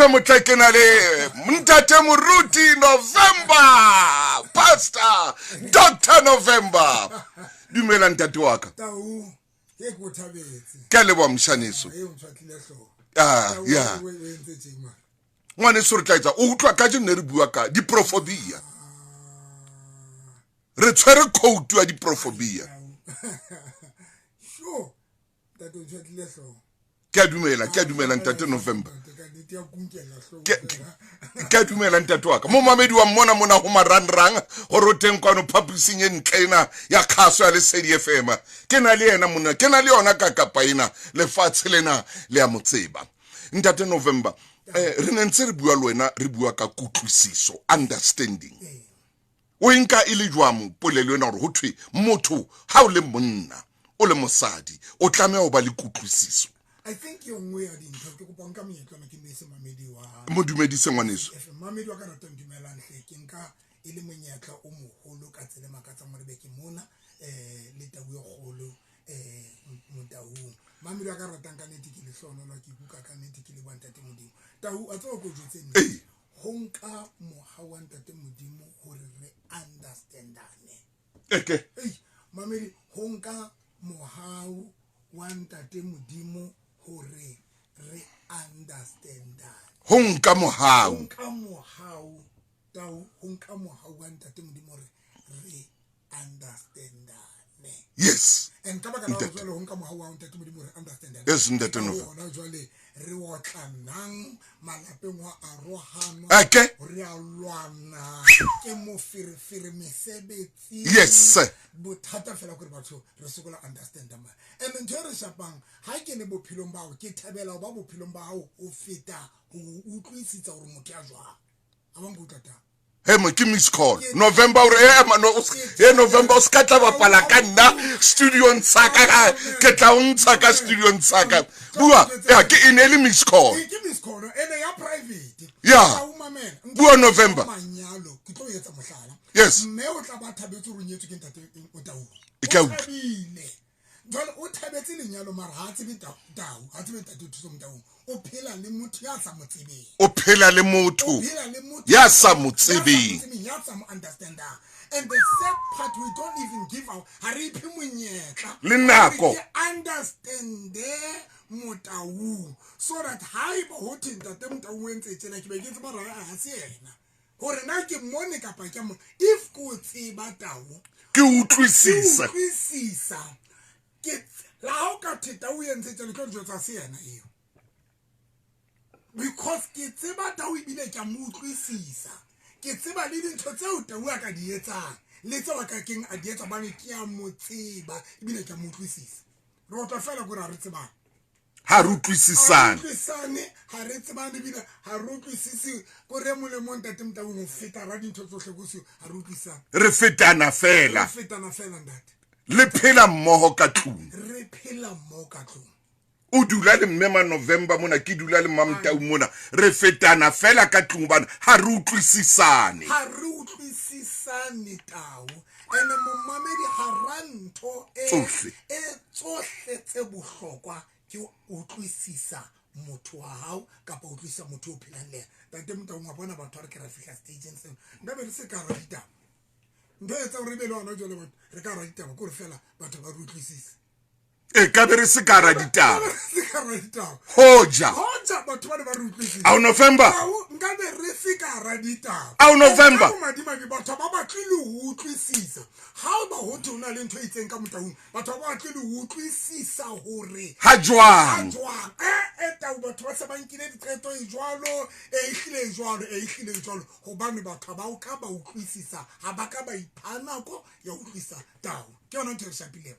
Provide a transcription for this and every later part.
Thuso Motaung Ntate Muruti November Pastor Dr. November dumela ntate wa ka Tau ke go thabetse ke le bomshaniso yeah ngwane se re tlaetsa o utlwa ka jene re bua ka diprofobia re tshwere code ya diprofobia sure that o tshwatlile hlo ke dumela ntate November ke dumela ntate wa ka mo mamedi wa mona ho marangrang go roteng kwano publishing en tlena ya khaso ya Lesedi FM ke na le yena mona ke na le yona ka kapaina le fatshe lena le ya motseba ntate November re nentse re bua le wena re bua ka kutlwisiso understanding o inka ile jwamo polelo ena gore ho thwe motho ha o le monna o le mosadi o tlamea o ba le kutlwisiso. I think you ngwe ya dintho ke go panka meetlo na ke mese mamedi wa mo dumedise ngwaneso mamedi wa ka ratang dumela ntle ke nka ile monyetla o moholo ka tsele makatsa mo rebeke mona le tabu yo golo Motaung mamedi wa ka ratang ka nete ke le hlono la ke buka ka nete ke le bwa Ntate Modimo tau a tso go jotse nne honka moha wa Ntate Modimo hore re understandane okay mamedi honka moha wa Ntate Modimo hore re understandane honka mohau tau honka mohau wa Ntate Modimo re understandane yes and ka baka la jwale honka mohau wa Ntate Modimo re understandane yes Ntate November ona jwale re wotlanang malapeng wa arohano okay re a lwana ke mo firifiri mesebetsi yes bothata fela gore batho re sokola understand ma and ntho re shapang ha ke ne bophilong bao ke thabela ba bophilong bao o feta o utlwisitsa gore motho ya jwa a bang go tata hey mo ke miss call November November o ska tla bapala ka nna studio ntsaka ke tla o ntsaka studio ntsaka bua ya ke inele miss call ene ya private ya bua November manyalo ke tlo yetsa mohlala yes mme o tla ba thabetse o nyetse ke Ntate Motaung ka utlwile jalo o thabetse lenyalo mara ha tsebe tau ha tsebe Ntate Thuso Motaung o phela le motho ya sa motsebeng o phela le motho ya sa motsebeng ya sa mo understanda and the sad part we don't even give out haripi monyetla le nako understand Motaung so that haiba ho thi Ntate Motaung entse tsena ke be ke tseba ra ha se yena hore na ke mone ka pa ke mo if go tseba tau ke utlwisisa ke la ho ka theta o entse tsena ke ntse tsa se yena eo because ke tseba tau ibile ke mo utlwisisa ke tseba le dintho tseo tau a ka di etsang le tseo ka keng a di etsa ba le ke a mo tseba ibile ke mo utlwisisa re tla fela gore re tseba ha re utlwisisane ha re tsebane bile ha re utlwisisi gore mo le mo Ntate Motaung o feta ra dintho tsohle go se ha re utlwisana re fetana fela ndate le phela mmoho ka tlung re phela mmoho ka tlung o dula le mmema November mona ke dula le Motaung mona re fetana fela ka tlung bana ha re utlwisisane tau ene momamedi haranto tsohle tse bohlokwa ke utlwisisa motho wa hao kapa utlwisisa motho o phelang le Ntate Motaung wa bona batho re ke ra fihla stage se nda be se ka ra ditaba ndo etsa re be le ona jole batho re ka ra ditaba go re fela batho ba re utlwisisa ka be re se ka ra ditaba hoja batho ba re utlwisisa au November nka be re se ka ra ditaba au November madimadi batho ba ba tlile ho utlwisisa ha ba ho tona le ntho itseng ka Motaung batho ba tlile ho utlwisisa hore ha jwang tau batho ba se ba nkile diqeto e jwalo e hlile jwalo hobane batho ba o ka ba utlwisisa ha ba ka ba iphana ko ya utlwisa tau ke yona ntho e shapileng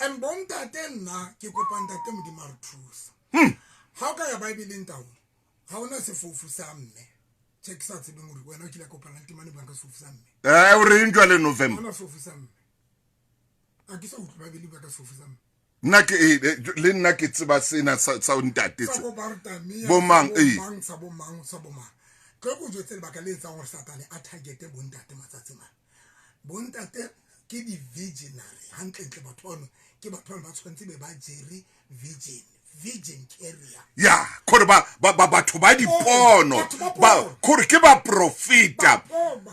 and bontate nna ke kopa Ntate Modimo re thusa ha o ka ya Bibeleng tau ha ona se fofu sa mme check sa tsebeng hore wena o kile kopa la ntimane ba ka se fofu sa mme o re ntwa le November ona fofu sa mme a ke sa utlwa Bibeleng ba ka se fofu sa mme nna ke le nna ke tseba sena sa ntate sa go bartami bo mang sa bo mang ke go jwetse le baka le etsang gore Satane a targete bontate matsatsi mana bontate ke di visionary hantle batho bano ke batho ba tshwantse be ba jere virgin carrier ya kore batho ba dipono kore ke ba profita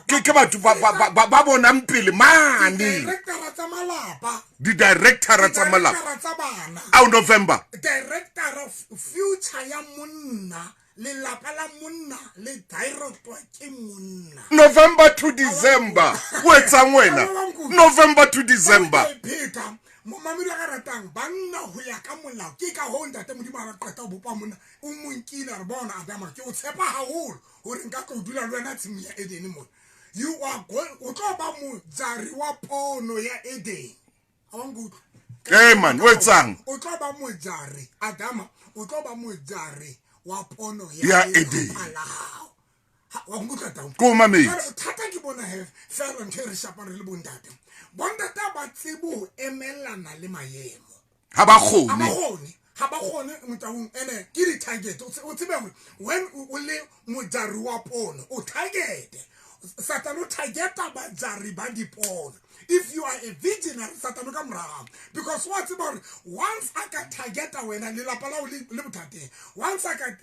ke batho ba bonang pele mane directora tsa malapa di directora tsa malapa directora tsa bana au November director of future ya monna le lapa la monna le director ke monna November to December wetsang wena November to December Peter mo mamelo ga ratang banna ho ya ka molao ke ka ho ntate modimo a qeta ho bopa monna o monkile re bona Adama ke o tshepa haholo hore nka go dula le wena tsimi ya Eden mo you are going o tlo ba mo jari wa pono ya Eden awangu man wetsang o tlo ba mo jari Adama o tlo ba mo jari wa pono ya Eden wa ngutla tawo ko mamedi thata ke bona he fela nke re shapana le bontate bontate ba tsebo emelana le maemo ha ba khone ha ba khone Motaung ene ke di target o tsebe when o le mojari wa pono o target Satan o targeta ba jari ba dipono. If you are a visionary, Satan ka mrama. Because what's about once I can targeta wena le lapa la le botate. Once I can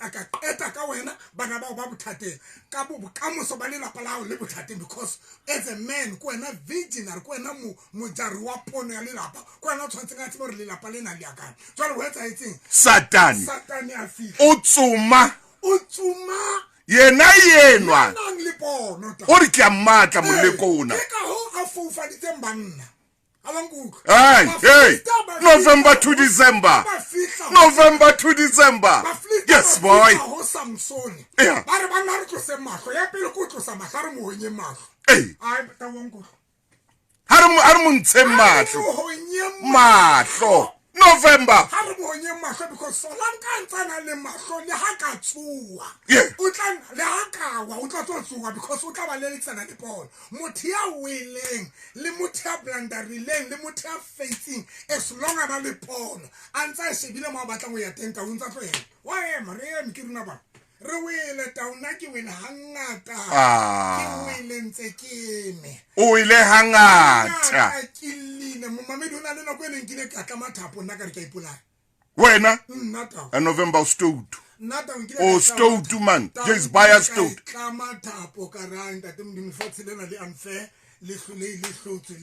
eta ka wena bana ba ba botate. Ka bo ka moso ba le lapa la le botate because as a man ko wena visionary ko wena mojari wa pono ya le lapa. Ko wena tshwantse ka tsebo le lapa le na le yakana. Jwale ho etsa etseng? Satan Ya fihla. o tsuma yena yenwa o re ke a matla molekona hey November to December yes boy yeah hey har mo ntshe mahlo November because Solanka le mahlo le ha ka tsuwa yeah o tla le ha ka wa o tla tsuwa because o tla ba le letsana le pono motho ya wileng le motho ya blandarileng le motho ya facing as long as le pono antsa shebile mo batla go ya tenta o ntsa tlo yena wa ema re eme ke rena ba re wele tauna ke wele hangata ke wele ntse ke me o ile hangata killine mo mamedi ona le nako ene nkile ka tla mathapo nna ka re ka ipolaya wena nnata November stowed nnata nkile o stowed man just buy a stowed tla mathapo ka ranta te mdimo fatsilena le unfair le hlotse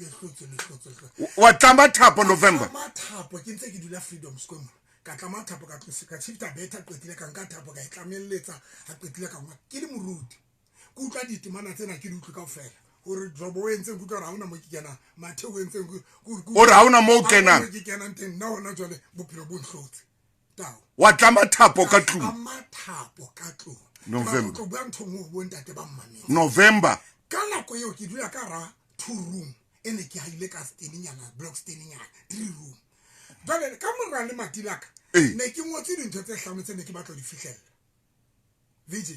wa tla mathapo November mathapo ke ntse ke dula freedom square ka tla mathapo ka tlosika chifta beta qetile ka nka thapo ka itlamelletsa ha qetile ka ngwa ke le moruti ku utlwa ditemana tsena ke di utlwe ka ofela gore jobo o entse go tla rauna mo ke kena mathe o entse o rauna mo kena ke kena nteng nna ona jwale bophelo bo nhlotse tao wa tla mathapo ka tlu mathapo ka tlu November go bua ntho mo bo ntate ba mmane November ka nako eo ke dula ka ra 2 room ene ke haile ka steni nyana block steni nyana 3 room jwale ka mora le matilaka ne ke ngotse dintho tse hlano tse ne ke batla di fihlella VJ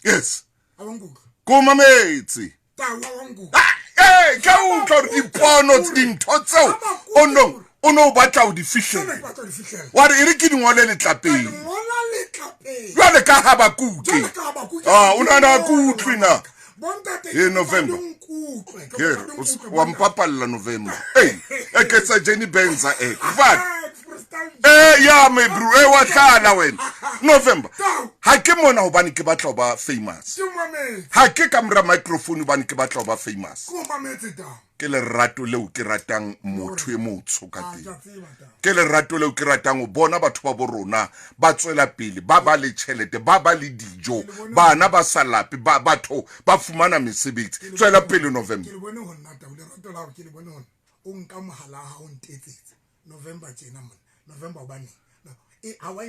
yes awanguka ko mametsi tawa wanguka ka utlwa dipono dintho tseo o no batla o di fihlella wa re ere ke dingole le tlapeng jwale ka ha ba kuke o nana kutlwi na November wa mpapalla November ke sa Jenny Benza ya me bro wa tlala wena November ha ke mona hobane ke batla ho ba famous ha ke kamera microphone hobane ke batla ho ba famous ke le rato leo ke ratang motho e motsho ka teng ke le rato leo ke ratang o bona batho ba borona ba tswela pele ba ba le tšhelete ba ba le dijo bana ba salapi batho ba fumana mesebetsi tswela pele November ke le bone ho nna taole rato la ke le bone ho o nka mohala ha o ntetsetse November tsena mona November bane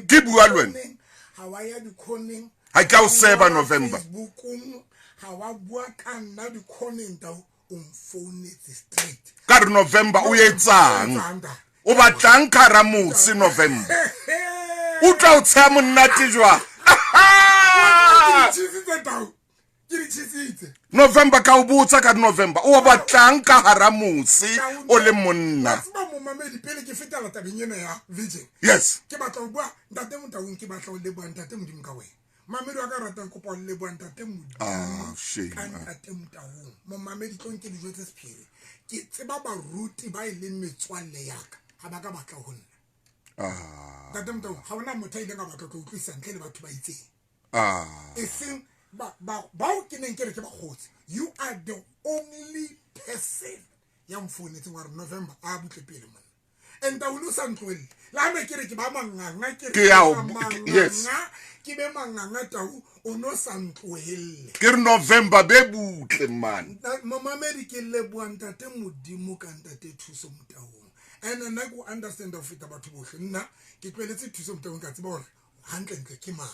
ke bua le wena ha wa ya dikhoneng ha ke o seba November ha wa bua ka nna dikhoneng tao o mfounetse straight ka re November o etsang o batlang khara motse November o tla o tsaya monnate jwa November ka o botsa ka November o batlang ka hara motse o le monna mamedi pele ke fetela tabenyena ya virgin yes ke batla o bua Ntate Motaung ke batla o le bua Ntate Modimo ka wena mamedi wa ka ratang kopa o le bua Ntate Modimo shame Ntate Motaung mo mamedi tlo nke dijo tse sephiri ke tseba baruti ba ile metswalle yaka ha ba ka batla ho nna Ntate Motaung ha ona motho ile ka batla go utlwisa ntle le batho ba itseng e seng ba o ke neng ke re ke ba khotsi. You are the only person ya mfonetseng wa re November a butle pele mona and I will sa ntloelle la me ke re ke ba manganga ke re yes ke be manganga Tau o no sa ntloelle ke re November be butle man mama meri ke le bua ntate modimo ka Ntate Thuso Motaung and nna go understand of fita batho bohle nna ke tlweletse Thuso Motaung ka tseba hore hantle ntle ke ma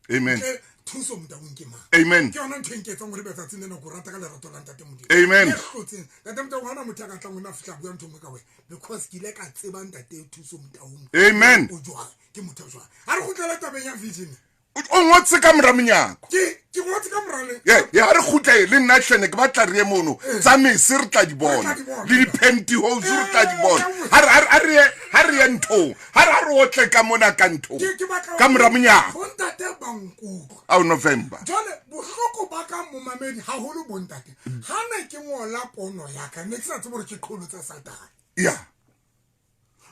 amen Thuso Motaung ke ma amen ke yona ntho e nketsang gore betsatseng le no go rata ka lerato la Ntate modimo amen Ntate Motaung hana motho ka tlang o na fitla bua ntho mo ka we because ke ile ka tseba Ntate Thuso Motaung amen o jwa ke motho jwa ha re go tlela tabeng ya vision o ngotse ka mora monyako ke ngotse ka mora le ya re khutle le nna hlene ke batla re mono tsa mese re tla di bona le di pantyhose re tla di bona ha re ntho ha re otle ka mona ka ntho ka mora monyako bontate banku au November jole bohloko ba ka mo mamedi ha holo bontate ha ne ke ngola pono ya ka ne ke sa tsebore ke kholo tsa satana ya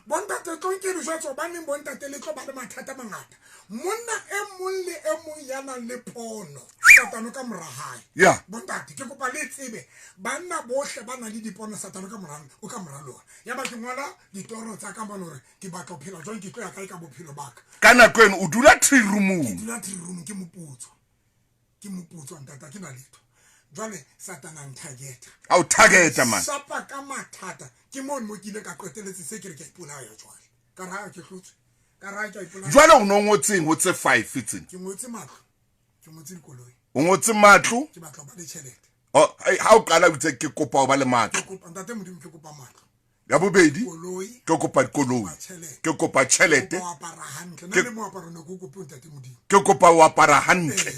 bontate tlonke re jwa tso ba neng bontate le tlo ba le mathata mangata monna e mong le e mong ya nang le pono satano ka mora hae ya bontate ke kopa le tsebe banna bohle ba na le dipono satano ka mora o ka mora lona ya ba ke ngola ditoro tsa ka ba lore ke batla phela jwang ke tlo ya kae ka bophelo baka kana kwena o dula tree room ke dula tree room ke moputso ntata ke na letho jwale satana ntageta au targeta man sapa ka mathata ke mo ke ile ka qeteletse se ke re ke ipolaya jwale ka ra ke hlotse ka ra ke ipolaya jwale o no ngotseng o tse 5 fitseng ke ngotse matlo ke ngotse dikoloi o ngotse matlo ke batla ba le tšhelete ha o kala o tse ke kopa o ba le matlo ke kopa ntate modimo ke kopa matlo ya bobedi koloi ke kopa dikoloi ke kopa tšhelete o apara hantle na le mo apara no go kopa ntate modimo ke kopa o apara hantle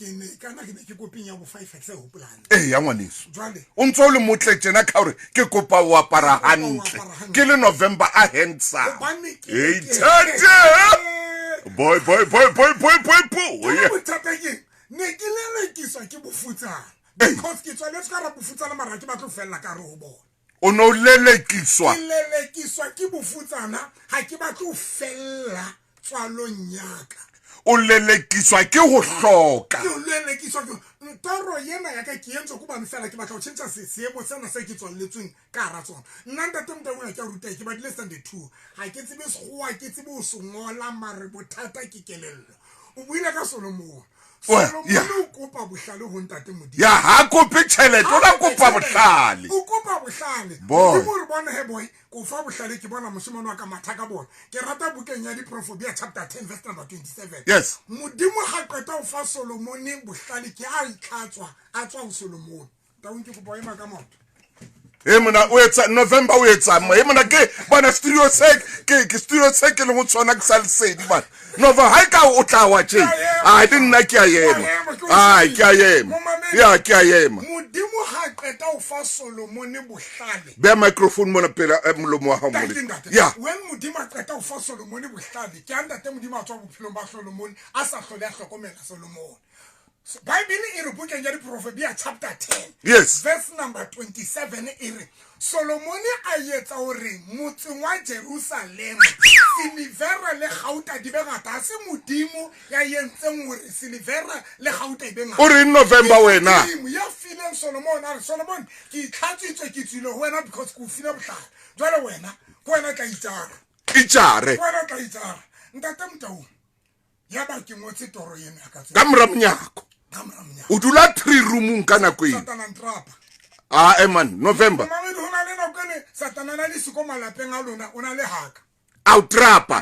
ke ne kana ke ne ke kopeng ya bo 5 xe ho plan ya ngwaneso jwale o ntse o le motle tjena ka hore ke kopa o apara hantle ke le November a handsome hey tata boy bothata ke ne ke lelekiswa ke bofutsana because ke tswaletse ka ra bofutsana mara ke batlo fella ka re ho bona o no lelekiswa ke bofutsana ha ke batlo fella tswalong yaka o lelekiswa ke go hloka ke lelekiswa ke ntoro yena ya ka ke entse go ba mfela ke batla go tšhentša seemo sena se ke tswaletsweng ka ra tsona nna Ntate Motaung ya ke ruta ke ba dile Sunday 2 ha ke tsebe segoa ke tsebe o se ngola mare bothata ke kelello o buile ka Solomon o kopa bohlale ho Ntate modimo ya ha kope tšhelete o la kopa bohlale o kopa bohlale boy ke mo re bona he boy ko fa bohlale ke bona moshimane wa ka mathaka bona ke rata bukeng ya diprofobia chapter 10 verse number 27 yes modimo ha qeta o fa Solomon bohlale ke a itlhatswa a tswa ho Solomon Taung ke kopa ema ka motho mona o etsa November o etsa mo mona ke bona studio se ke le go tsona ke sa lesedi bana Nova ha ka o tla wa tje a dinna ke a yema ke a yema ya ke a yema modimo ha qeta o fa Solomon bohlale be microphone mona pela molomo wa hao ya when modimo ha qeta o fa Solomon bohlale ke anda te modimo a tswa bophelo ba Solomon a sa hlole a hlokomela Solomon Bible e re bukeng ya diprofobia chapter 10 yes verse number 27 e re Solomon a yetsa hore motseng wa Jerusalem silivera le gauta di be ngata se modimo ya yentseng hore silivera le gauta e be ngata o re November wena ya file Solomon ke itlhatsitswe ke tsile ho wena because ku file bohlala jwale wena ko wena tla itjare wena tla itjara Ntate Motaung ya ba ke ngotse toro yena ka ka mora monyako o dula 3 roomong ka nako e satana ntrapa man November mama le hona le nako le satana na le siko malapeng a lona o na le haka au trapa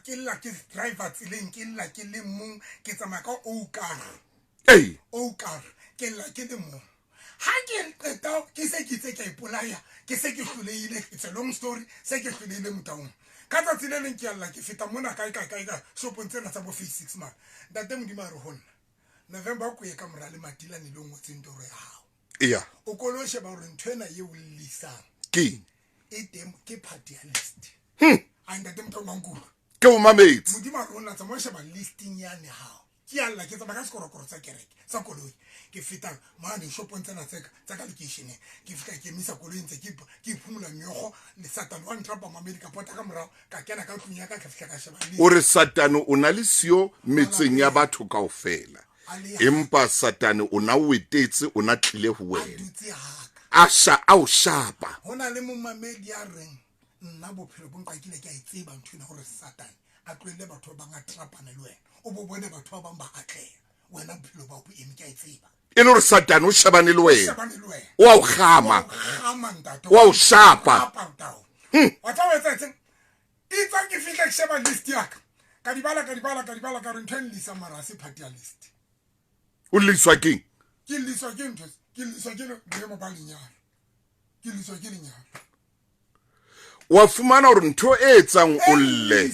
ke la ke driver tsileng ke la ke le mong ke tsamaya ka okar ke la ke le mong ha ke qeta ke se ke tse ke ipolaya ke se ke hloleile it's a long story se ke hloleile Motaung ka tsa tsileng ke alla ke feta mona kae ka shopong tsena tsa bo 6 man Ntate modimo a re honna November go ye ka mora le matila ne le ngotseng toro ya hao iya o koloshe ba re nthwena ye o lisang ke e teng ke party ya list a Ntate Motaung ke o mametse modimo a re honna tsa mo sheba listing ya ne hao ke alla ke tsama ka sekorokoro sa kereke sa koloi ke feta mane shopong tsena tsa ka location ke feta ke emisa koloi ntse ke iphumula myogo le Satan wa ntrapa mamedi ka pota ka morao ka kena ka tlung ya ka ka fihla ka sheba o re Satane o na le sio metseng ya batho kaofela empa Satane o na o etetse o na tlile ho wena a o shapa hona le momamedi a reng nna bophelo bo nka kile ke a itseba nthuna gore Satan a tlwele batho ba nga trapana le wena o bo bone batho ba bang ba atlela wena bophelo ba go eme ke a itseba e le gore Satane o shebane le wena o a o gama o a o shapa wa tla wetsa tseng itsa ke fihla ke sheba list ya ka di bala ka re ntho lisa mara se party list o liswa keng ke liswa ke ntho ke liswa ke le mo ba lenyalo ke liswa ke lenyalo wa fumana gore ntho e etsang o lle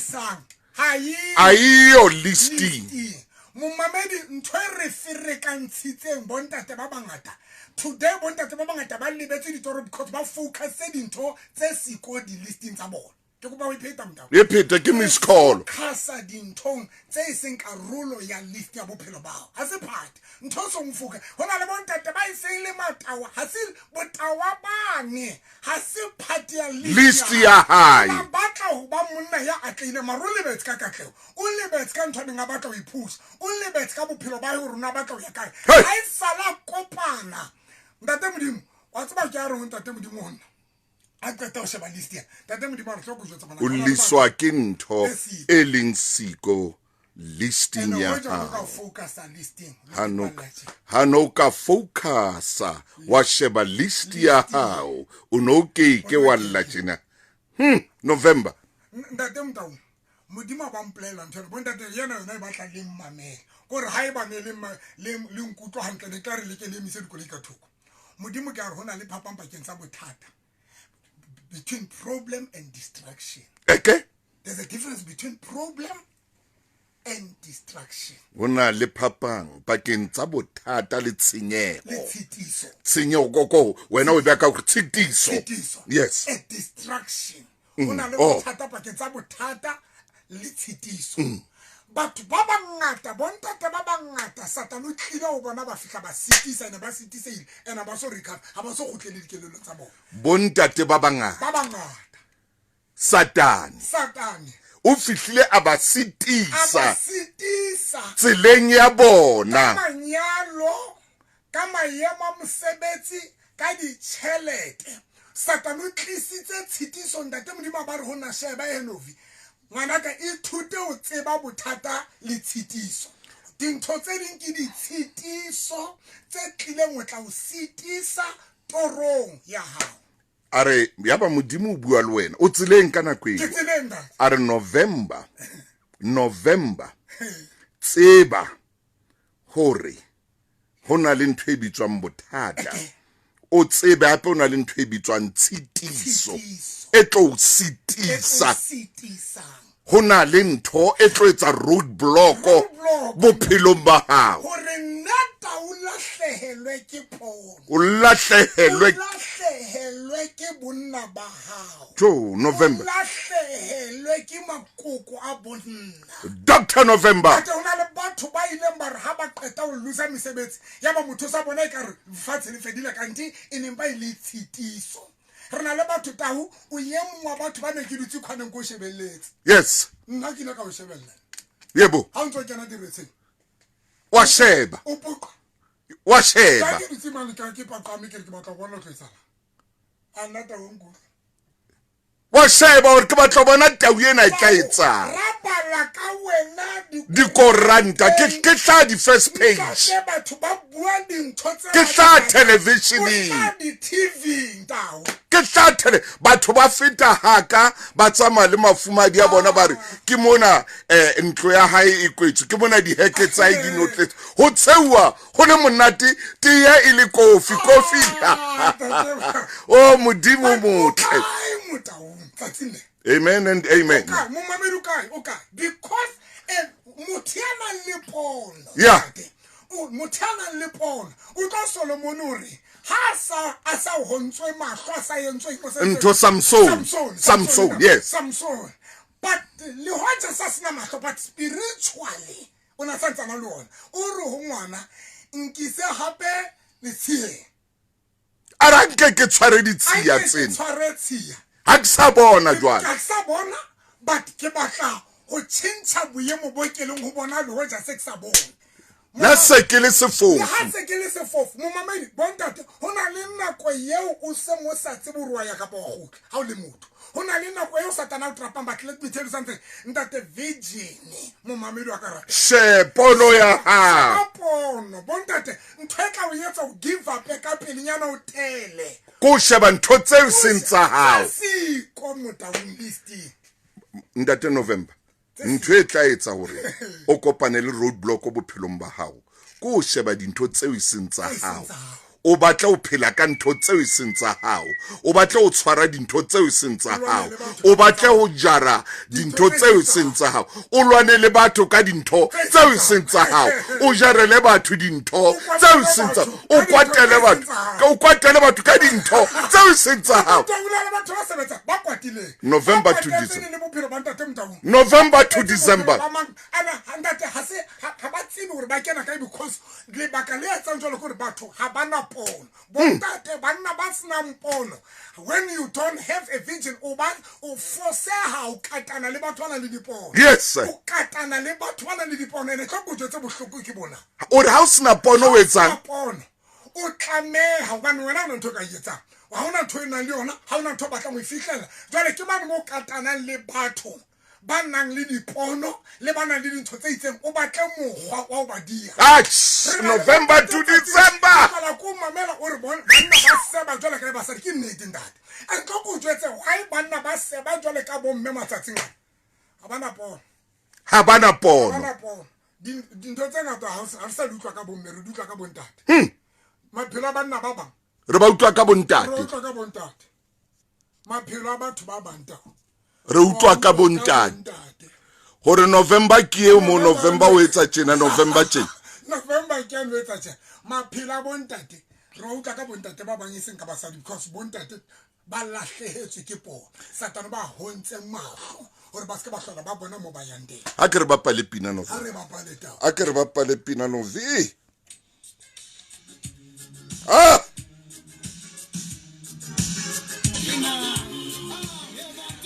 a iyo listing momamedi ntho e re ferekantshitseng bontate ba bangata today bontate ba bangata ba lebetse ditoro because ba focus dintho tse siko di listing tsa bona ke go ba o ipheta motho e pheta ke miss call khasa dintho tse seng karolo ya list ya bophelo bao ha se part ntho so mfuka hona le bontate ba iseng le matawa ha se botawa bane ha se part ya list ya hae ba tla ho ba monna ya atlile marole betse ka katleo o le betse ka ntho nga batla ho ipusa o le betse ka bophelo ba ho rona batla ho ya kae ha e sala kopana ntate modimo wa tsaba ke a re ho ntate modimo hona a qeta ho sheba list ya ntate modimo a re tlo go jwetsa bana o liswa ke ntho e leng siko listing ya hano ka focusa wa sheba list ya hao o no ke wa lla tjena November ntate Motaung modimo ba mplela ntho bo ntate yena yona e batla le mmamela gore ha e ba ne le nkutlo hantle ne tla re le ke le mise dikole ka thoko modimo ke a re hona le phapang pakeng tsa bothata between problem and distraction. Okay. There's a difference between problem and distraction. Hona le phapang pakeng tsa bothata le tshenyego. Le tshitiso. Tshenyego koko wena o bea ka go tshitiso. Yes. A distraction. Hona le bothata pakeng tsa bothata le tshitiso. Batho ba bangata bontate ba bangata Satan o tlile o bona ba fihla ba sitisa ene ba sitisile ene ba so recover ha ba so gotlele dikelelo tsa bona bontate ba bangata Satan o fihlile a ba sitisa tseleng ya bona manyalo ka maemo mosebetsi ka ditšhelete Satan o tlisitse tshitiso ntate modimo ba re hona sheba enovi ngwanaka e thute o tseba bothata le tshitiso dintho tse ding ke ditshitiso tse tlileng o tla o sitisa torong ya hao are ya ba modimo o bua le wena o tseleng ka nako e are November tseba hore hona le ntho e bitswang bothata o tsebe hape o na le ntho e bitswang tshitiso e tlo sitisa hona le ntho e tlo etsa road block bophelong ba hao hore nata o lahlehelwe ke pono o lahlehelwe ke bonna ba hao jo November lahlehelwe ke makoko a bonna Dr. November ke hona le batho ba ileng ba re ha ba qeta ho lusa mesebetsi ya ba motho sa bona e ka re fatshe le fedile kanti e neng ba ile tshitiso rena le batho tahu o ye mongwa batho ba ne ke dutse khwaneng go shebelletse yes nna ke le ka o shebella yebo ha ntse ke na diretseng wa sheba wa sheba ke dutse mane ka ke paqame ke batla bona go tsala anata wongo wa sheba hore ke batla bona tau ena e ka etsa rapala ka wena dikoranta ke tla di first page batho ba bua dintho tse ke tla television di TV ntao ke tla batho ba feta haka ba tsama le mafumadi a bona ba re ke mona ntlo ya hae e kwetswe ke mona di heke tsa di notletse ho tsewa ho le monate tia ile kofi o modimo motle amen and amen because mutiana lepono yeah mutiana lepono o tlo Solomon ore ha sa asa hontswe mahlo sa yentswe into Samson yes Samson but le hoja sa sina mahlo but spiritually o na santsana le ona o re ho ngwana nkise hape le tshie a ra nke ke tshware ditshia tsena tshware tshia ha ke sa bona jwale ka sa bona but ke batla ho tšhentšha boemo bo ke leng ho bona le ho ja se ke sa bona la se ke le sefofu ha se ke le sefofu mo mamedi bontate ho na le nako yeo o se mo sa tseborwa ya ka bo go ha o le motho ho na le nako yeo satana o trapang but let me tell you something ntate virgin mo mamedi wa karata she pono ya ha pono bontate ntho e tla o etsa o give up ka pelenyana o tele ko sheba ntho tseo sentsa hao si ko Motaung listing ntate November ntho e tla etsa hore o kopane le roadblock bophelong ba hao ko sheba dintho tseo sentsa hao o batla o phela ka ntho tseo sentsa hao o batla o tshwara dintho tseo sentsa hao o batla ho jara dintho tseo sentsa hao o lwane le batho ka dintho tseo sentsa hao o jare le batho dintho tseo sentsa o kwatele batho ka dintho tseo sentsa hao November to December November to December because le baka le etsa ntlo le gore batho ha bana pono bontate banna ba sna mpono when you don't have a vision o force ha o katana le batho bana le dipono yes o katana le batho bana le dipono ene ka go tse bohloko ke bona o re ha o sna pono o etsang pono o tlameha ba nona no ntho ka yetsa wa hona ntho ena le yona ha ona ntho batla mo ifihlela jwale ke mane mo katana le batho ba nang le dipono le bana le dintho tse itseng o batla mogwa wa ba dia November to December la ko mamela o re bona banna ba seba jwale ka ba sa ke nnete ndate a tlo go jwetse why banna ba seba jwale ka bo mme matsatsing ha bana pono dintho tse ngata ha sa di utlwa ka bo mme re di utlwa ka bo ntate maphelo a banna ba bang re ba utlwa ka bo ntate maphelo a batho ba banta re utlwa ka bo ntate hore November ke e mo November o etsa tjena November tjena November ke no etsa tjena maphelo a bontate re utlwa ka bontate ba bang iseng ka basadi because bontate ba lahlehetswe ke pona satana ba hontse mahlo hore ba se ba hlola ba bona mo ba yang teng a ke re ba pale pina no a ke re ba pale pina no vi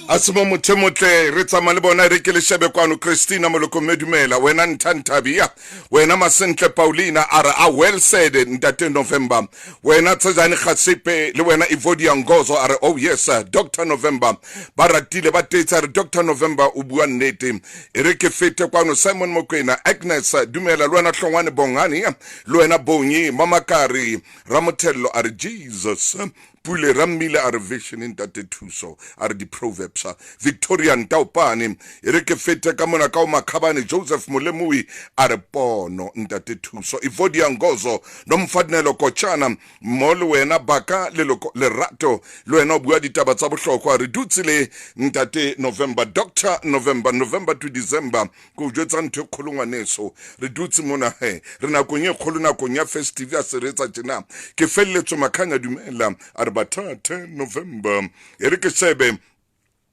Asimo mothemotle re tsama le bona re ke le shebe kwano Christina moloko medumela wena Ntanthabia wena Masentle Paulina ara a well said ntate November wena Tsajani Khasipe le wena Ivodi Ngozo ara oh yes Dr November ba ratile ba tetsa re Dr November o bua nnete re ke fete kwano Simon Mokwena Agnes dumela le wena Hlongwane Bongani le wena Bonyi Mamakari Ramothello ara Jesus Pule Ramile are vision in Ntate Thuso are the proverbs Victorian Taupani Ereke Fete Kamona Kauma Kabane Joseph Mulemui are pono Ntate Thuso Ivodi Ngozo Nomfadnelo Kochana Molwena Baka le rato Luena Buadi Tabatsabu Shoko Reducile Ntate November Dr. November to December Kujetan to Kolunganeso Reduci Mona He Rena Konya Koluna Konya Festivia Sereta Jena Kefelle to Makanya Dumela Arbata 10 November Erike Sebe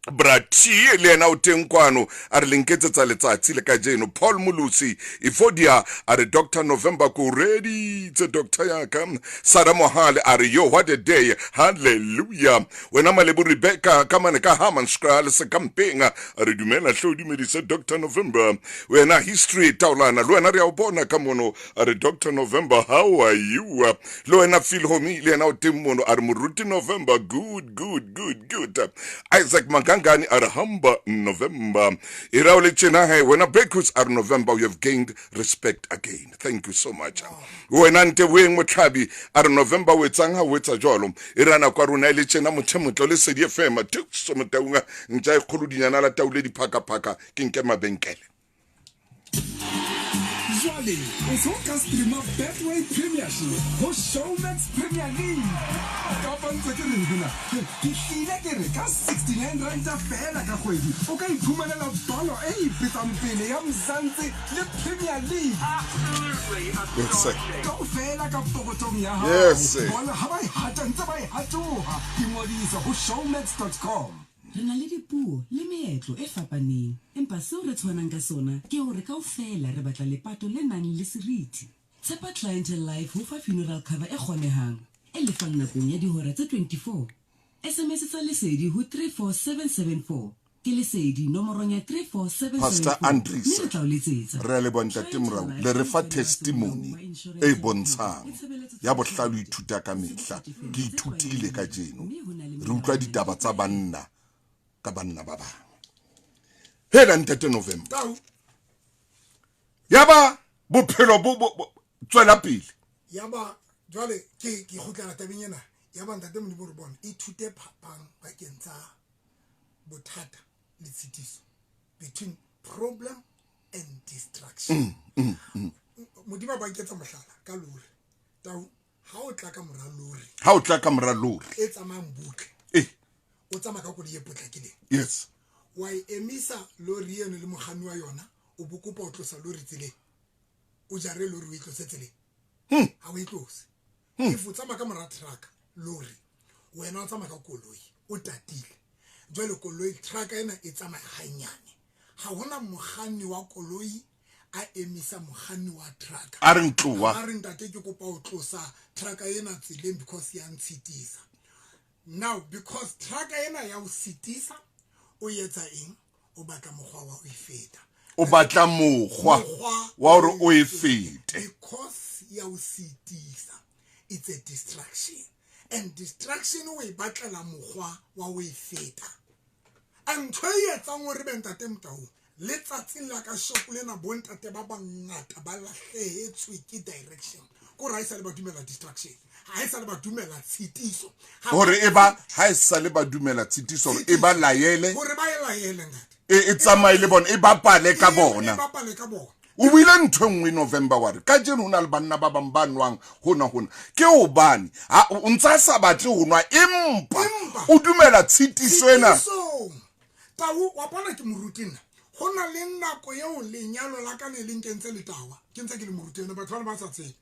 Brati le na utenkwano are linketse tsa letsatsi le ka jeno Paul Mulusi Ifodia are Dr November ko ready tse Dr yaka Sara Mohale are yo what a day hallelujah wena malebu Rebecca kamane ka Haman Skral se kampenga are dumela hlodi medise Dr November wena history taulana lo wena re a bona kamono are Dr November how are you lo wena feel homi le na utemono are muruti November good Isaac Ngani are hamba November. Iraule chena hai when a breakers are November we have gained respect again. Thank you so much. When ante weng motrabi are November we tsanga wetsa jolo. Irana kwa runa ile chena mothemotlo le Sedi FM Thuso Motaung ntja khuludinyana la taule di phaka kinke mabenkele. Jolly, ons ook kan streamen Betway Premiership voor Showmax Premier League. Kapan sekerin guna. Kishile kere ka 69 rand fela ka kgwedi. O ka iphumanela bolo e ipitsang pele ya Mzansi le Premier League. Yes. Go fela ka pokotong ya hao. Yes. Bona ha ba hata ntse ba hatoha. Ingodiso ho showmax.com. re na le dipuo le meetlo e fapaneng empa seo re tshwanang ka sona ke hore kaofela re batla lepato le nang le seriti. Tshepa Clientele Life ho fa funeral cover e kgonehang e lefang nakong ya dihora tse 24. SMS tsa lesedi ho 34774 ke lesedi nomorong ya 34774. Pastor Andries, mme re tla o letsetsa. re le bontate morao le re fa testimony e bontshang ya bohlalo ithuta ka mehla ke ithutile ka jeno re utlwa ditaba tsa banna ka banna ba bang. Hela Ntate November yaba bophelo bo tswela pele yaba jwale ke khutlela tabeng ena yaba Ntate Modimo re bona ithute phapang bakeng tsa bothata le tshitiso between problem and distraction. Modimo ba nketsa mohlala ka lori tau ha o tla ka mora lori e tsamayang butle o tsamaya ka koloi e potlakileng. yes wa emisa lori eno le mogani wa yona o bokopa o tlosa lori tseleng o jare lori o e tlose tseleng ha o e tlose if o tsamaya ka mora truck lori wena o tsamaya ka koloi o tatile jwale koloi truck ena e tsamaya hanyane ha hona mogani wa koloi a emisa mogani wa truck a re ntloa a re ntate ke kopa o tlosa truck ena tseleng because ya ntshitisa. Now because truck ena ya o sitisa o yetsa eng o batla mogwa wa o ifeta o batla mogwa wa hore o e fete because ya o sitisa. It's a distraction and distraction o e batlela mogwa wa o ifeta and tshwe yetsa ngore bentate Motaung letsatsing la ka shopole na bontate ba bangata ba lahlehetswe ke direction ko raisa le ba dumela distraction ha isa le ba dumela tshitiso hore e ba ha isa le ba dumela tshitiso e ba laele hore ba laele ngata e tsamaile le bona e ba pale ka bona o buile ntho nngwe November wa re ka jeno hona le banna ba bang ba nwang hona ke o bane o ntsa sa batle ho nwa empa o dumela tshitiso ena tau wa bona ke morutina hona le nako eo lenyalo la ka ne le nkentse letawa ke ntse ke le morutina batho ba sa tsebe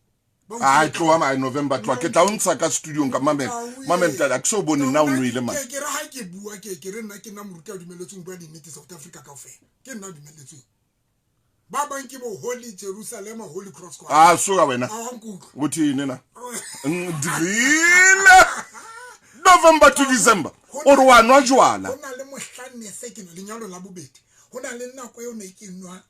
a tloa ma November tloa ke tla o ntsha ka studio ka mamela tla ke so bone na o nwile man ke re ha ke bua ke re nna ke nna moruti a dumeletseng bua di nnete South Africa kaofela ke nna dumeletseng ba bang ke bo Holy Jerusalem Holy Cross kwa so ka wena o thini na ndile November to December o re wa nwa jwala hona le mohlane se ke le nyalo la bobedi hona le nako eo ne ke nwa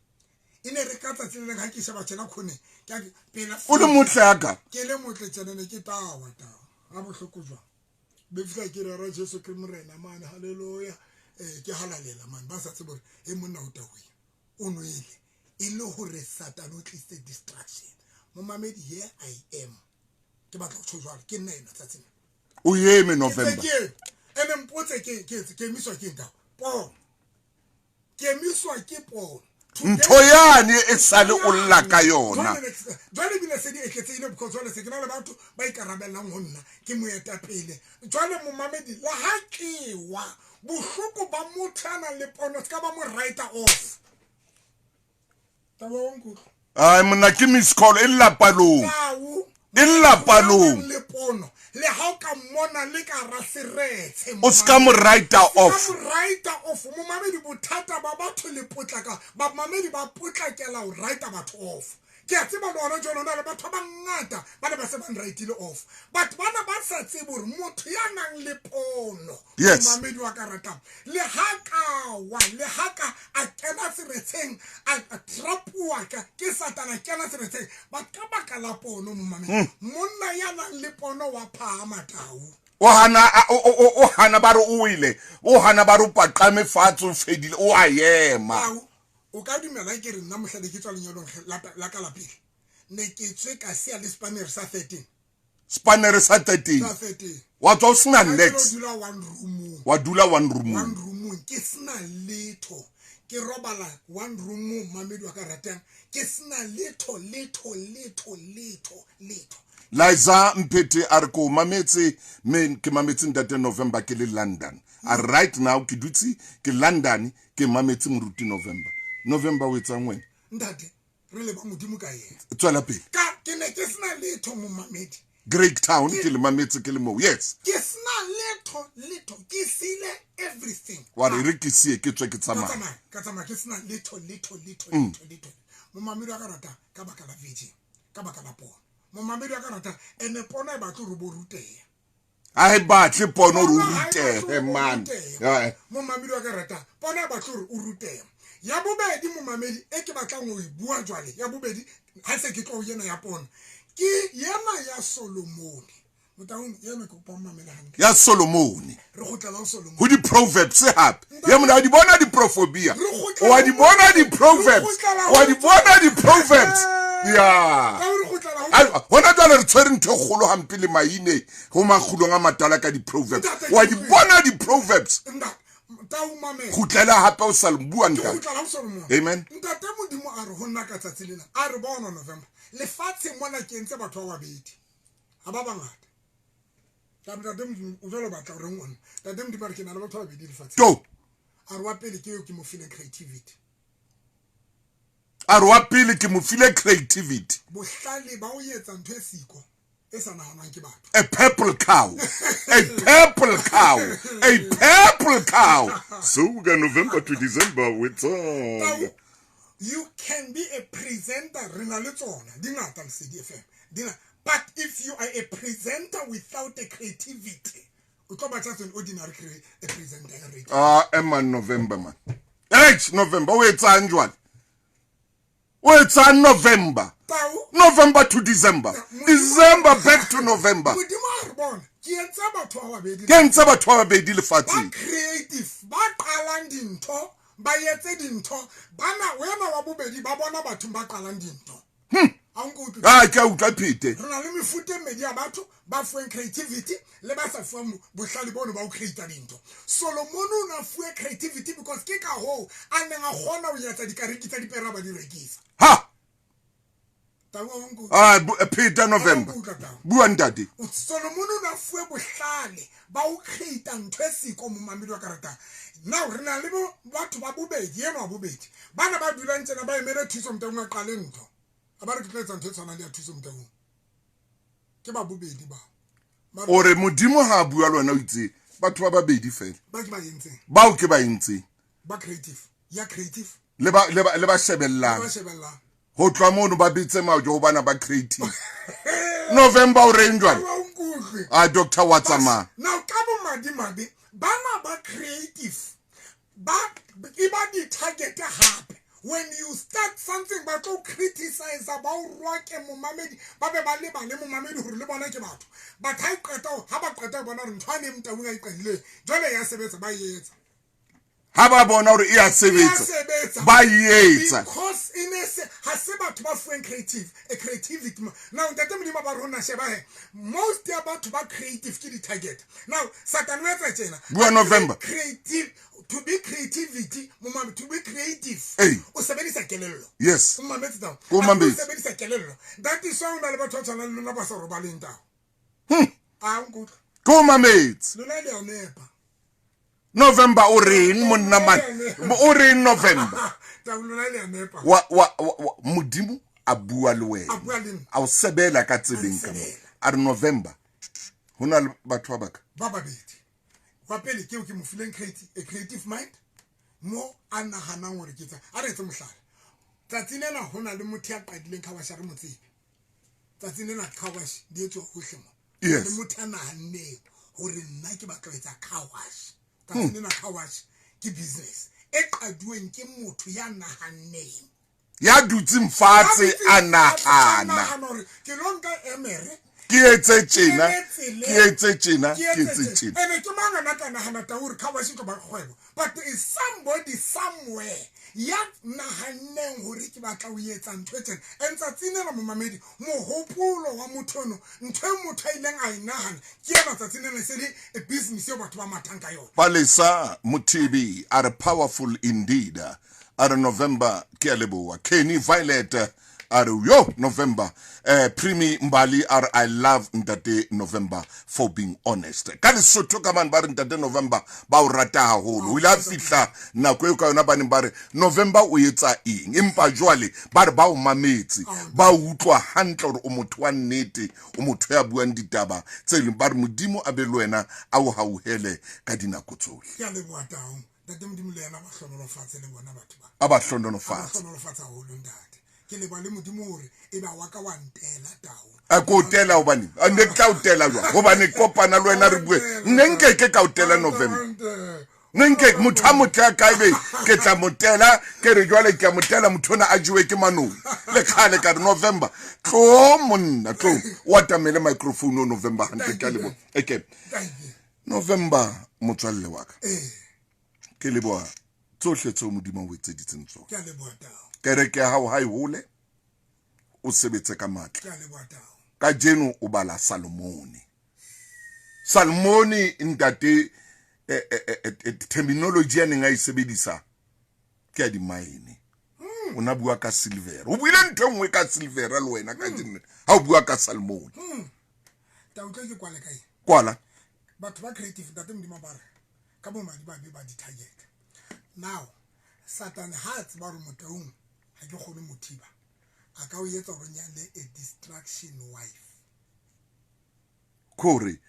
ine re ka tsatsile le ga ke sheba tsena khone ke pela o le motlaka ke le motle tsena ne ke tawa a bohloko jwa be fitla ke re ra Jesu ke morena man haleluya ke halalela man ba sa tsebore e monna o tawe o noile e le hore Satan o tlise distraction mo mamedi here I am ke batla go tshwara ke nna ena tsatsing o yeme November ene mpotse ke miswa ke nka po ke miswa ke po ntho yane e sale o lla ka yona jwale bile se di eketsile because jwale se ke na le batho ba ikarabellang ho nna ke moeta pele jwale mo mamedi la ha ke wa bohloko ba mothana le pono ska ba mo writer off tabonku ai mona ke miss call e la palong le pono le ha ka mona le ka ra seretse o ska mo writer off mo mamedi bothata ba batho le potlaka ba mamedi ba potlakela o writer batho off ke a tseba lona jona na le batho ba ngata ba le ba se ban writeile off but bana ba sa tsebe hore motho ya nang le pono mamedi wa ka rata le haka a kena seretseng a trapua ka ke Satana kena seretseng ba ka baka la pono mo mamedi monna ya nang le pono wa phama tau o hana ba re o ile o hana ba re paqame fatso fedile o a yema o ka dumela ke re nna mohlale ke tswa lenyalong la ka la pele ne ke tswe ka sia le spanner sa 13 wa tswa o sena next wa dula one room ke sena letho ke robala one room mamedi wa ka ratang ke sena letho Liza Mpete a re ko mametse ke mametse Ntate November ke le London right now ke dutse ke London ke mametse moruti November o etsa ngwena ntate re le ba modimo ka yena tswela pele ka ke ne ke sena letho mo mamedi Great Town ke le mametse ke le mo yes ke sena letho little ke sile everything wa re ke sie ke tswe ke tsamaya ka tsamaya ke sena little mo mamedi wa ka rata ka baka la virgin ka baka la pono mo mamedi wa ka rata ene pono e batlo re bo ruteya a e batle pono ro rute man mo mamedi wa ka rata pono e batlo re o ruteya ya bobedi mo mamedi e ke batlang go e bua jwale ya bobedi ha se ke tlo yena ya pono ke yena ya Solomon Motaung yena ko pa mamela hantle ya Solomon re gotlela o Solomon go di proverbs hape ya mona di bona di prophobia wa di bona di proverbs wa di bona di proverbs ya hona tla re tsere ntho golo hampe le maine go magulong a matala ka di proverbs wa di bona di proverbs go tlela hape o salbua nta amen ntate modimo a re honna ka tsatsi lena a re bona November le fatshe mona ke ntse batho ba babedi ha ba bangata ntate modimo o jalo batla re ngwana ntate modimo re ke na le batho ba babedi le fatshe to a re wa pele ke yo ke mo file creativity a re wa pele ke mo file creativity bohlale ba o yetsa ntho e siko e sa nahanang ke batho a purple cow a purple cow so we got November to December with you can be a presenter rena le tsona dingata le CDFM but if you are a presenter without a creativity o tlo batla an ordinary a presenter man November man November o etsang jwale o etsang November to December back to November ke entse batho ba babedi lefatsheng creative ba qalang dintho ba yetse dintho bana wena wa bobedi ba bona batho ba qalang dintho ke a utlwa phete rena le mefuta media batho ba fueng creativity le ba sa fuang bohlale bono ba o create dintho Solomon o na fue creativity because ke ka ho a neng a gona o yetsa dikariki tsa dipera ba di rekisa Peter November bua ntate Solomon o na fue bohlale ba o create ntho e siko mo mamedi wa karata now rena le batho ba bobedi yena wa bobedi bana ba dula ntsena ba emere thuso Motaung a qale ntho ba re tletsa ntho e tshwana le ya thuso Motaung ke ba bobedi ba ore modimo ha bua le wena o itse batho ba babedi fela ba ke ba yentseng ba o ke ba yentseng ba creative ya creative le ba shebellang ho tloa mono ba bitse majo bana ba creative November o re njwana Dr. Watsama now ka bo madi bana ba creative ba iba di target hape when you start something ba to criticize about rock mo mamedi ba be ba le mo mamedi hore le bona ke batho but ha ba qeta bona re ntshwane Motaung a iqadile jole ya sebetsa ba yetsa ha ba bona hore e a sebetsa ba yetsa because ha se batho ba fueng a creativity now ntate modimo ba rona sheba most ya batho ba creative ke di target now Satan o etsa tjena bua November creative to be creativity to be creative o sebedisa kelello yes o mametsa o sebedisa kelello that is why una le batho tshwana le lona ba sa robaleng tao nkutlwa ko mametsa lona le onepa November o reng monna man o reng November wa modimo a bua le wena a o sebela ka tsebeng ka mo a re November hona le batho ba babedi wa pele ke o ke mo fileng creative mind mo ana hana ngore ke tsa a re tse mohlala tsatsina hona le motho ya qadileng khawash re motsebe tsatsina khawash di etso ho hlemo le motho ana hanne hore nna ke batla etsa khawash tsatsina khawash ke business e qaduweng ke motho ya nahanneng ya dutse mfatse a nahana ke lonka emere ke etse tjena ene ke manga natana hana tauri khawash ke ba kgwebo but there is somebody somewhere ya nahanneng hore ke batla o yetsa ntho tsena entsa tsinela mo mamedi mohopolo wa mothono ntho e motho ileng a inahana ke ena tsa tsinela se le a business yo batho ba mathanka yona Palesa Mutibi are powerful indeed are November ke a leboa Kenny Violet yo November Primi Mbali are I love Ntate November for being honest ka Lesotho ka man ba re Ntate November ba o rata haholo o ila fihla nako e ka yona ba ne ba re November o etsa eng empa jwale ba re ba o mametse ba utlwa hantle hore o motho wa nnete o motho ya buang ditaba tse leng ba re modimo a be le wena a o hauhele ka dinako tsohle ke a leboha Taung Ntate modimo le yena ba hlonolofatse le bona batho ba a ba hlonolofatse hlonolofatsa holo ntate ke leba le modimo hore e ba wa ka wa ntela Taung a ko tela hobane ne tla o tela jwa hobane kopana le wena re bue nne nke ka o tela November nne motho a motla ka ebe ke tla motela ke re jwale ke motela motho na a jiwe ke manong le khale ka November tlo monna tlo watamele microphone o November hante ka lebo okay November motswalle wa ka ke leboa tsohle tso modimo o etseditseng tsona ke a leboha Taung kereke ya hao hai hole o sebetse ka matla ke a leboha Taung ka jeno o bala Salomoni Ntate terminology ya neng a isebedisa ke ya di mine ona bua ka silver o buile ntho nngwe ka silver le wena ka jeno ha o bua ka Salomoni Taung ke kwala kae kwala batho ba creative Ntate modimo ba re ka bo madi ba be ba di target now Satan hearts ba re Motaung ha ke khone mothiba a ka o etsa go nyale a distraction wife kore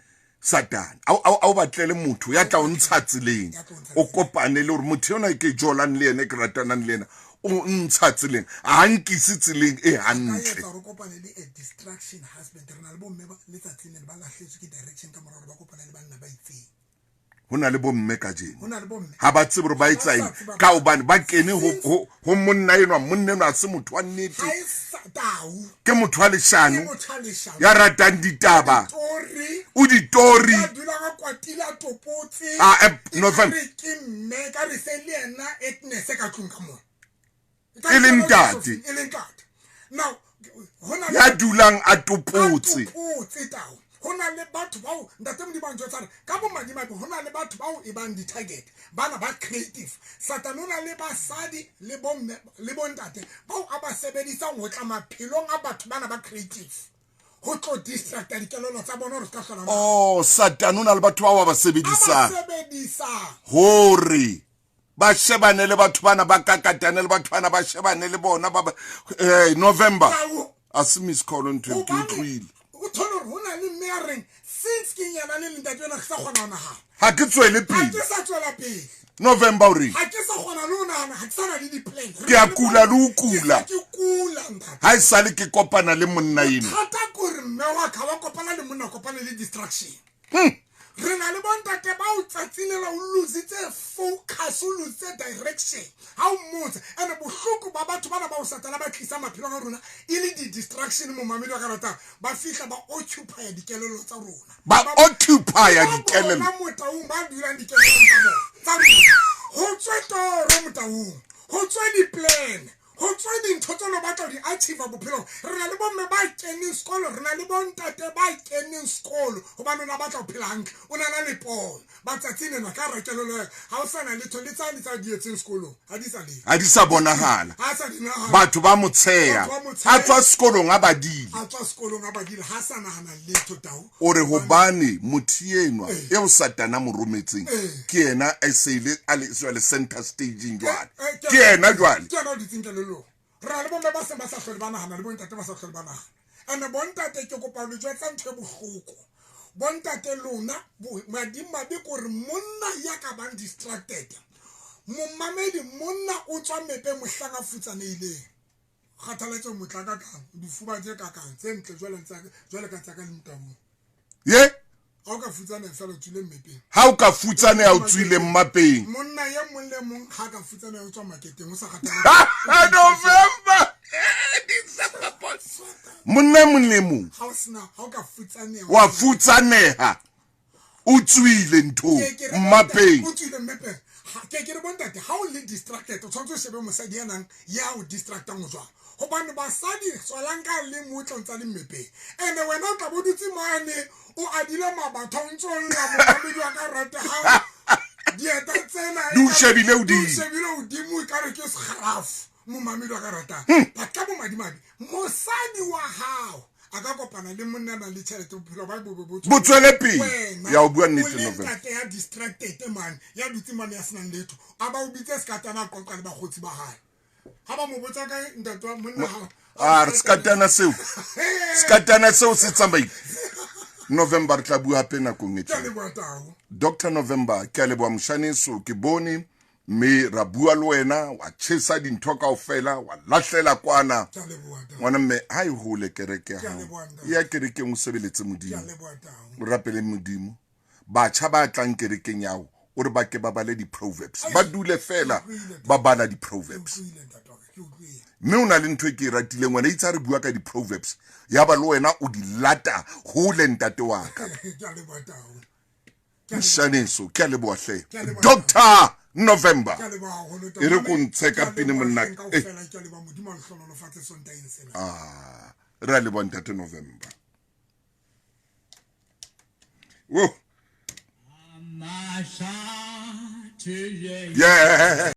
Satan au batlele motho ya tla o ntsha tseleng o kopane le hore motho yona ke jolan le ene ke ratanang le ena o ntsha tseleng a nkisi tseleng e hantle ka kopane le a distraction husband rena le bomme ba le tsatsing le ba lahletswe ke direction ka morao ba kopane le banna ba itseng hona le bomme ka jeno hona le bomme ha ba tsebe ba etsa eng ka obane ba kene ho monna enwa monne enwa se motho wa nnete Taung ke motho wa leshano motho a leshano ya ratang ditaba tori o ditori ba dula ga kwatila topotse November ke mme ka re se le ena etness ka tlung ka mona e le ntate now hona ya dulang a topotse Taung hona le batho bao Ntate modimo ba ntse ka bo madimabe hona le batho bao e bang di target bana ba creative Satan ona le basadi le bomme le bontate bao a ba sebedisa ho tla maphelong a batho bana ba creative ho tlo distract dikelelo tsa bona re ska hlola oh Satan ona le batho bao ba sebedisa hore ba shebane le batho bana ba kakatane le batho bana ba shebane le bona ba November a se miss call on to ke o thono hona le meareng since ke nyana le ntate yona ke sa khona ona ha ke tswele ha pele ke sa tswela pele November uri ha ke sa khona le ona ha ke sa na le di plan ke a kula le ukula ke kula ntate ha isale ke kopana le monna eno thata gore mme wa ka wa kopana le monna kopana le distraction re na le bontate ba o tsatsinela o lositse focus o lositse direction ha o motse ene bohloko ba batho bana ba o satana ba tlisa maphelo a rona e le di distraction mo mamedi wa karata ba fihla ba occupy dikelelo tsa rona ba occupy dikelelo ba Motaung ba dira dikelelo tsa rona ho tswetoro Motaung ho tswe di plan ho tswe dintho tse lo batla di achieve bophelo re na le bomme ba keneng sekolo re na le bontate ba keneng sekolo hobane ona batla ho phela hantle o na le pono ba tsatsine na ka rekelelo ha o sana le thole tsa di etseng sekolo ha di sa bonagala ha sa dinaga batho ba motseya a tswa sekolong a badile ha sa nahana letho Taung ore hobane mothienwa e o Satana mo rometseng ke yena a seile a le center stage jwale ke yena jwale ke no di tsinkelo ra le bomme ba se ba sa hlole ba nahana le bontate ba sa hlole ba nahana ene bontate ke kopa le jwetsa ntho e bohloko bontate lona madimabe gore monna ya ka bang distracted momamedi monna o tswa mepe mohlanga futsaneileng kgathaletse motlaka ka difuba tse kakang tse ntle jwale ka tsaka le Motaung ye ha o ka futsane fela o tswile mmepeng ha o ka futsane ya o tswile mmapeng monna ya molle mong ha ka futsane o tswa maketeng o sa kgathala November monna monnemo ha o sna ha o ka futsane wa futsaneha o tswile ntho mmapeng o tswile mmepeng ke re bontate ha o le distracted o tshwantse o shebe mosadi ya nang ya o distractang o jwang hobane basadi tswalanka le motlo ntsa le mmepeng ene wena o tla bodutse mane o adile mabatho ntse o lla momamedi wa ka rate ha dieta tsena du shebile udimo ka re ke sekgarafu mo mamedi wa ka ratang but ka bo madimadi mosadi wa hao a ka kopana le monna na le tšhelete bophelo ba botswele pele ya o bua nnete November ntate ya distracted man ya dutse mane ya senang letho a ba o bitse sekatana a qoqa le bagotsi ba hae ha ba mo botsa ka ntate wa monna ha sekatana seo se tsamaile November tla bua hape nakong e tlang Dr November ke a leboa Moshaneso ke bone me ra bua le wena wa tshesa dintho kaofela wa lahlela kwana ngwana mme ha e hole kereke ha ya kerekeng o sebeletse modimo o rapele modimo batjha ba tlang kerekeng yao o re ba ke ba bale di proverbs ba dule fela ba bala di proverbs mme o na le ntho e ke ratile ngwana itse re bua ka di proverbs ya ba le wena o di lata hole ntate wa ka Moshaneso ke a leboa hle Dr November e re ko ntshe ka pine monna re a leboa ntate November yeah